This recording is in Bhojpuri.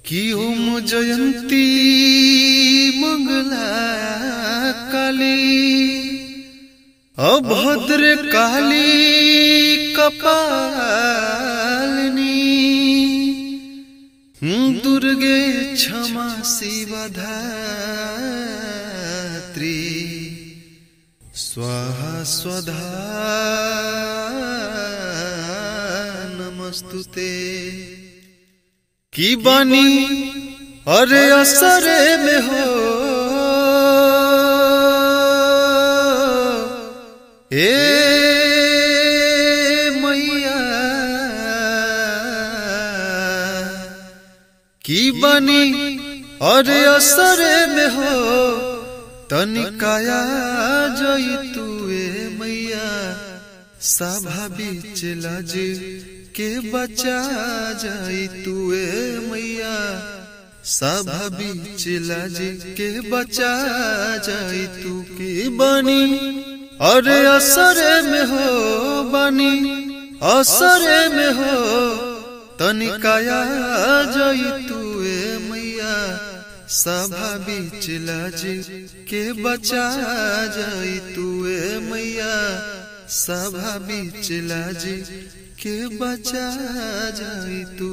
की ओम जयंती मंगला काली अभद्र काली कपालिनी दुर्गे क्षमा शिवा धात्री स्वाहा स्वधा नमस्तुते। की बानी अरे असरे में हो ए मैया की बानी अरे असरे में हो तनिकाया जई तू ए मैया सभा बीच लाज के बचा जाई तू ए मैया सभा बीच लाज के बचा जाई तू की बानी अरे असरे में हो बानी असरे में हो तनिकाया जाई तू ए मैया सभा बीच लाज के बचा जाई तू ए मैया सभा बीच लाज के बचा जाई तू।